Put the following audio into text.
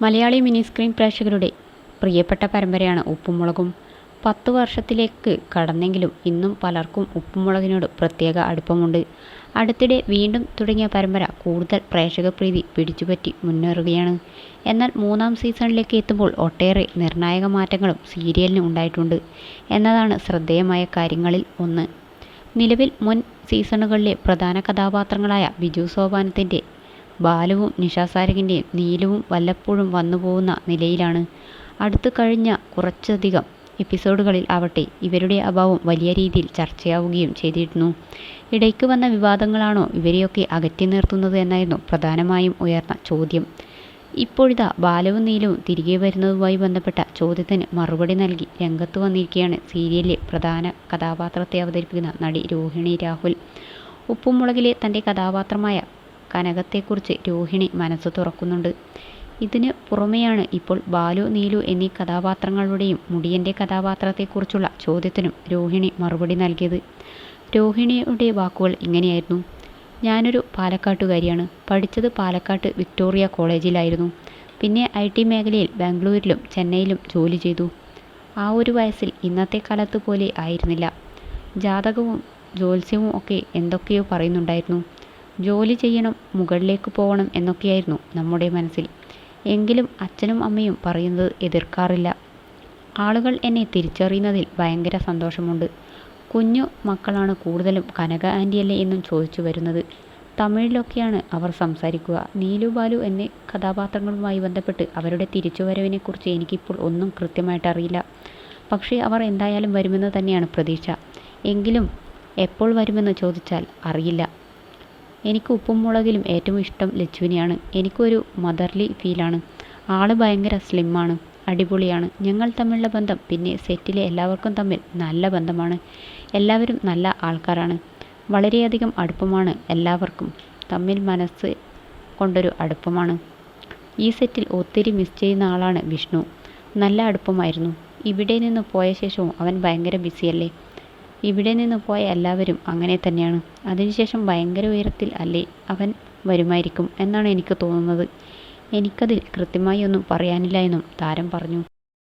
Malayali mini screen പ്രേക്ഷകരുടെ പ്രിയപ്പെട്ട പരമ്പരയാണ് ഉപ്പും മുളകും. 10 വർഷത്തിലേക്ക് കടന്നെങ്കിലും ഇന്നും പലർക്കും ഉപ്പും മുളകിനോട് പ്രത്യേക അടുപ്പമുണ്ട്. അടുത്തിടെ വീണ്ടും തുടങ്ങിയ പരമ്പര കൂടുതൽ പ്രേക്ഷകപ്രീതി പിടിച്ചുപറ്റി മുന്നേറുകയാണ്. എന്നാൽ 3-ാം സീസണിലേക്ക് എത്തുമ്പോൾ ഒട്ടേറെ നിർണായക മാറ്റങ്ങളും സീരിയലിന് ഉണ്ടായിട്ടുണ്ട് എന്നതാണ് ശ്രദ്ധേയമായ കാര്യങ്ങളിൽ ഒന്ന്. നിലവിൽ മുൻ സീസണുകളിലെ പ്രധാന കഥാപാത്രങ്ങളായ ബിജു സോപാനത്തിൻ്റെ ബാലുവും നിഷ സാരംഗിൻ്റെയും നീലുവും വല്ലപ്പോഴും വന്നുപോകുന്ന നിലയിലാണ്. അടുത്തു കഴിഞ്ഞ കുറച്ചധികം എപ്പിസോഡുകളിൽ ആവട്ടെ ഇവരുടെ അഭാവം വലിയ രീതിയിൽ ചർച്ചയാവുകയും ചെയ്തിരുന്നു. ഇടയ്ക്ക് വന്ന വിവാദങ്ങളാണോ ഇവരെയൊക്കെ അകറ്റി നിർത്തുന്നത് എന്നായിരുന്നു പ്രധാനമായും ഉയർന്ന ചോദ്യം. ഇപ്പോഴിതാ ബാലുവും നീലുവും തിരികെ വരുന്നതുമായി ബന്ധപ്പെട്ട ചോദ്യത്തിന് മറുപടി നൽകി രംഗത്ത് വന്നിരിക്കുകയാണ് സീരിയലിലെ പ്രധാന കഥാപാത്രത്തെ അവതരിപ്പിക്കുന്ന നടി രോഹിണി രാഹുൽ. ഉപ്പും മുളകിലെ തൻ്റെ കഥാപാത്രമായ കനകത്തെക്കുറിച്ച് രോഹിണി മനസ്സ് തുറക്കുന്നുണ്ട്. ഇതിന് പുറമെയാണ് ഇപ്പോൾ ബാലു, നീലു എന്നീ കഥാപാത്രങ്ങളുടെയും മുടിയൻ്റെ കഥാപാത്രത്തെക്കുറിച്ചുള്ള ചോദ്യത്തിനും രോഹിണി മറുപടി നൽകിയത്. രോഹിണിയുടെ വാക്കുകൾ ഇങ്ങനെയായിരുന്നു: ഞാനൊരു പാലക്കാട്ടുകാരിയാണ്. പഠിച്ചത് പാലക്കാട്ട് വിക്ടോറിയ കോളേജിലായിരുന്നു. പിന്നെ IT മേഖലയിൽ ബാംഗ്ലൂരിലും ചെന്നൈയിലും ജോലി ചെയ്തു. ആ ഒരു വയസ്സിൽ ഇന്നത്തെ കാലത്ത് പോലെ ആയിരുന്നില്ല. ജാതകവും ജ്യോത്സ്യവും ഒക്കെ എന്തൊക്കെയോ പറയുന്നുണ്ടായിരുന്നു. ജോലി ചെയ്യണം, മുകളിലേക്ക് പോകണം എന്നൊക്കെയായിരുന്നു നമ്മുടെ മനസ്സിൽ. എങ്കിലും അച്ഛനും അമ്മയും പറയുന്നത് എതിർക്കാറില്ല. ആളുകൾ എന്നെ തിരിച്ചറിയുന്നതിൽ ഭയങ്കര സന്തോഷമുണ്ട്. കുഞ്ഞു മക്കളാണ് കൂടുതലും കനക ആൻറ്റിയല്ലേ എന്നും ചോദിച്ചു വരുന്നത്. തമിഴിലൊക്കെയാണ് അവർ സംസാരിക്കുക. നീലു, ബാലു എന്നീ കഥാപാത്രങ്ങളുമായി ബന്ധപ്പെട്ട് അവരുടെ തിരിച്ചുവരവിനെക്കുറിച്ച് എനിക്കിപ്പോൾ ഒന്നും കൃത്യമായിട്ട് അറിയില്ല. പക്ഷേ അവർ എന്തായാലും വരുമെന്ന് തന്നെയാണ് പ്രതീക്ഷ. എങ്കിലും എപ്പോൾ വരുമെന്ന് ചോദിച്ചാൽ അറിയില്ല. എനിക്ക് ഉപ്പും മുളകിലും ഏറ്റവും ഇഷ്ടം ലച്ചുവിനെയാണ്. എനിക്കൊരു മദർലി ഫീലാണ്. ആള് ഭയങ്കര സ്ലിമ്മാണ്, അടിപൊളിയാണ്. ഞങ്ങൾ തമ്മിലുള്ള ബന്ധം, പിന്നെ സെറ്റിലെ എല്ലാവർക്കും തമ്മിൽ നല്ല ബന്ധമാണ്. എല്ലാവരും നല്ല ആൾക്കാരാണ്. വളരെയധികം അടുപ്പമാണ്. എല്ലാവർക്കും തമ്മിൽ മനസ്സ് കൊണ്ടൊരു അടുപ്പമാണ്. ഈ സെറ്റിൽ ഒത്തിരി മിസ് ചെയ്യുന്ന ആളാണ് വിഷ്ണു. നല്ല അടുപ്പമായിരുന്നു. ഇവിടെ നിന്ന് പോയ ശേഷവും അവൻ ഭയങ്കര ബിസിയല്ലേ. ഇവിടെ നിന്ന് പോയ എല്ലാവരും അങ്ങനെ തന്നെയാണ്. അതിനുശേഷം ഭയങ്കര ഉയരത്തിൽ അല്ലേ അവൻ വരുമായിരിക്കും എന്നാണ് എനിക്ക് തോന്നുന്നത്. എനിക്കതിൽ കൃത്യമായി ഒന്നും പറയാനില്ല എന്നും താരം പറഞ്ഞു.